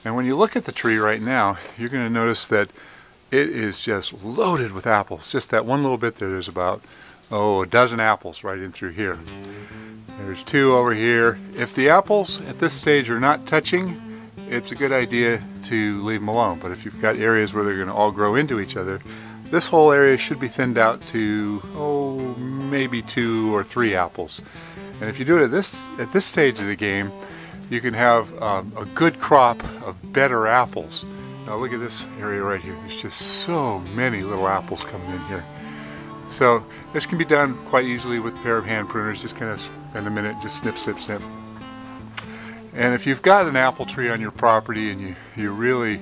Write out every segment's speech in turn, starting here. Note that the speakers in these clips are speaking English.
And when you look at the tree right now, you're going to notice that it is just loaded with apples. Just that one little bit there, there's about, a dozen apples right in through here. There's 2 over here. If the apples at this stage are not touching, it's a good idea to leave them alone. But if you've got areas where they're going to all grow into each other, this whole area should be thinned out to, maybe 2 or 3 apples. And if you do it at this stage of the game, you can have a good crop of better apples. Now look at this area right here. There's just so many little apples coming in here. So this can be done quite easily with a pair of hand pruners. Just kind of spend a minute, just snip, snip, snip. And if you've got an apple tree on your property and you really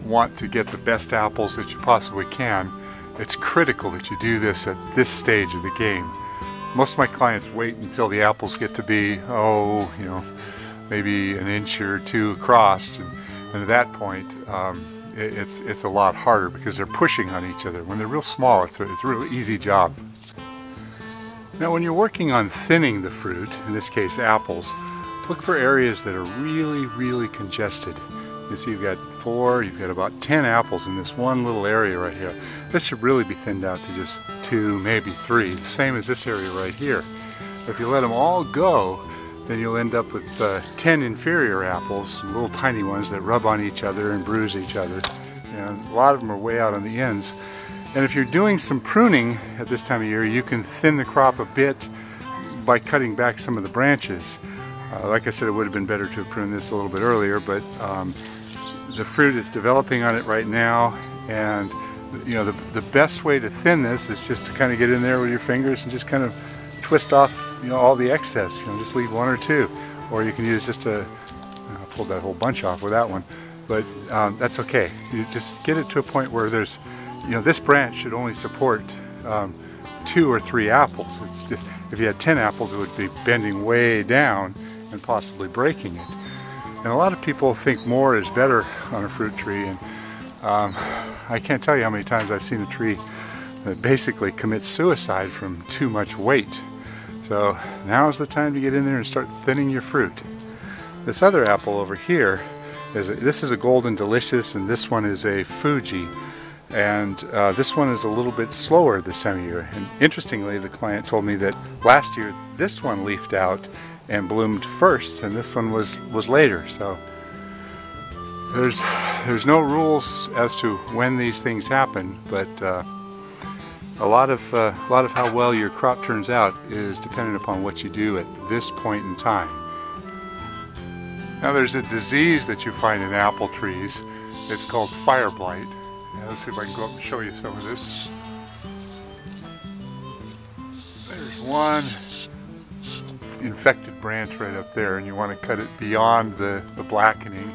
want to get the best apples that you possibly can, it's critical that you do this at this stage of the game. Most of my clients wait until the apples get to be, maybe an inch or 2 across, and at that point it's a lot harder because they're pushing on each other. When they're real small, it's a really easy job. Now when you're working on thinning the fruit, in this case apples, look for areas that are really, really congested. You see you've got about 10 apples in this one little area right here. This should really be thinned out to just 2, maybe 3, the same as this area right here. If you let them all go, then you'll end up with 10 inferior apples, little tiny ones that rub on each other and bruise each other. And a lot of them are way out on the ends. And if you're doing some pruning at this time of year, you can thin the crop a bit by cutting back some of the branches. Like I said, it would have been better to have pruned this a little bit earlier, but the fruit is developing on it right now, and the best way to thin this is just to kind of get in there with your fingers and just kind of twist off all the excess. Just leave 1 or 2, or you can use just I pulled that whole bunch off with that one, but that's okay. You just get it to a point where there's this branch should only support 2 or 3 apples. It's just, if you had 10 apples, it would be bending way down and possibly breaking it. And a lot of people think more is better on a fruit tree, and I can't tell you how many times I've seen a tree that basically commits suicide from too much weight. So now's the time to get in there and start thinning your fruit. This other apple over here, this is a Golden Delicious, and this one is a Fuji. And this one is a little bit slower this time of year. And interestingly, the client told me that last year this one leafed out and bloomed first, and this one was later. So there's no rules as to when these things happen, but a lot of how well your crop turns out is dependent upon what you do at this point in time. Now there's a disease that you find in apple trees. It's called fire blight. Now, let's see if I can go up and show you some of this. There's one infected branch right up there, and you want to cut it beyond the blackening.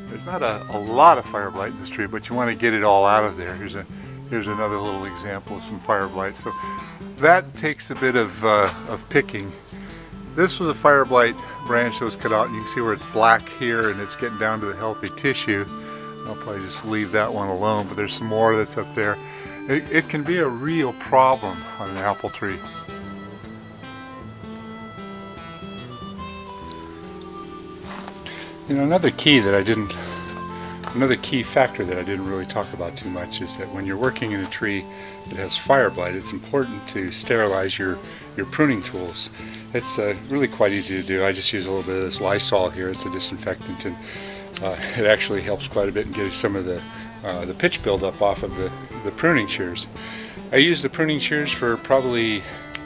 There's not a lot of fire blight in this tree, but you want to get it all out of there. Here's another little example of some fire blight. So that takes a bit of picking. This was a fire blight branch that was cut out, and you can see where it's black here and it's getting down to the healthy tissue. I'll probably just leave that one alone, but there's some more that's up there. It can be a real problem on an apple tree. Another key factor that I didn't really talk about too much is that when you're working in a tree that has fire blight, it's important to sterilize your pruning tools. It's really quite easy to do. I just use a little bit of this Lysol here. It's a disinfectant, and it actually helps quite a bit in getting some of the pitch buildup off of the pruning shears. I use the pruning shears for probably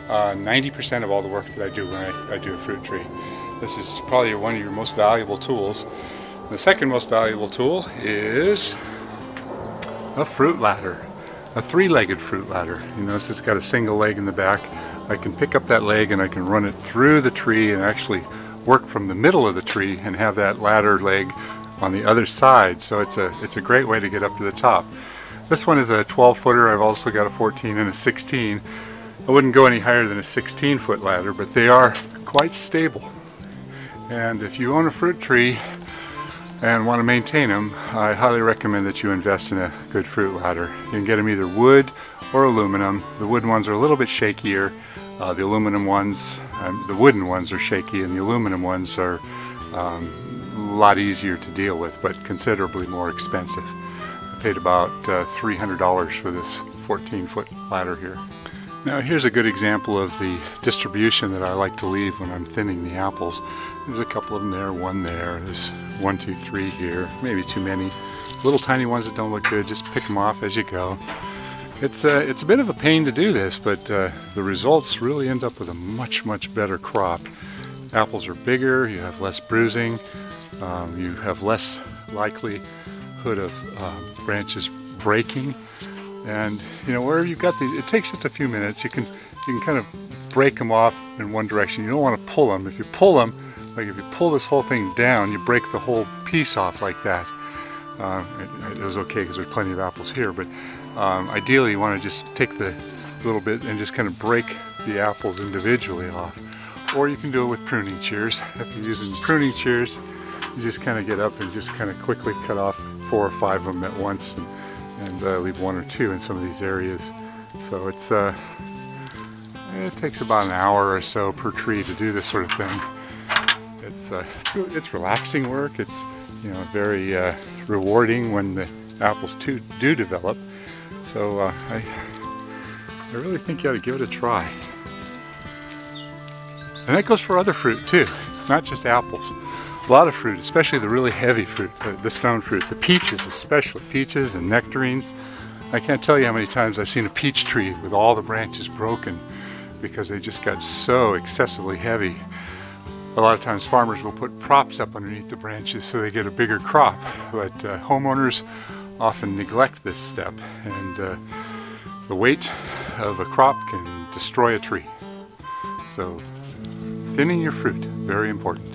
90% of all the work that I do when I do a fruit tree. This is probably one of your most valuable tools. The second most valuable tool is a fruit ladder, a 3-legged fruit ladder. You notice it's got a single leg in the back. I can pick up that leg and I can run it through the tree and actually work from the middle of the tree and have that ladder leg on the other side. So it's a great way to get up to the top. This one is a 12-footer. I've also got a 14 and a 16. I wouldn't go any higher than a 16-foot ladder, but they are quite stable. And if you own a fruit tree and want to maintain them, I highly recommend that you invest in a good fruit ladder. You can get them either wood or aluminum. The wooden ones are a little bit shakier. The aluminum ones, the wooden ones are shaky, and the aluminum ones are a lot easier to deal with, but considerably more expensive. I paid about $300 for this 14-foot ladder here. Now here's a good example of the distribution that I like to leave when I'm thinning the apples. There's a couple of them there, one there, there's 1, 2, 3 here, maybe too many. Little tiny ones that don't look good, just pick them off as you go. It's a bit of a pain to do this, but the results really end up with a much better crop. Apples are bigger, you have less bruising, you have less likelihood of branches breaking. And you know, where you've got these, it takes just a few minutes. You can kind of break them off in one direction. You don't want to pull them. If you pull them, like if you pull this whole thing down, you break the whole piece off like that. It was okay because there's plenty of apples here, but ideally you want to just take the little bit and just kind of break the apples individually off. Or you can do it with pruning shears. If you're using pruning shears, you just kind of get up and just kind of quickly cut off 4 or 5 of them at once, and leave 1 or 2 in some of these areas. So it takes about an hour or so per tree to do this sort of thing. It's relaxing work. It's, you know, very rewarding when the apples do develop. So I really think you ought to give it a try. And that goes for other fruit too, not just apples. A lot of fruit, especially the really heavy fruit, the stone fruit, the peaches especially, peaches and nectarines. I can't tell you how many times I've seen a peach tree with all the branches broken because they just got so excessively heavy. A lot of times farmers will put props up underneath the branches so they get a bigger crop, but homeowners often neglect this step, and the weight of a crop can destroy a tree. So thinning your fruit, very important.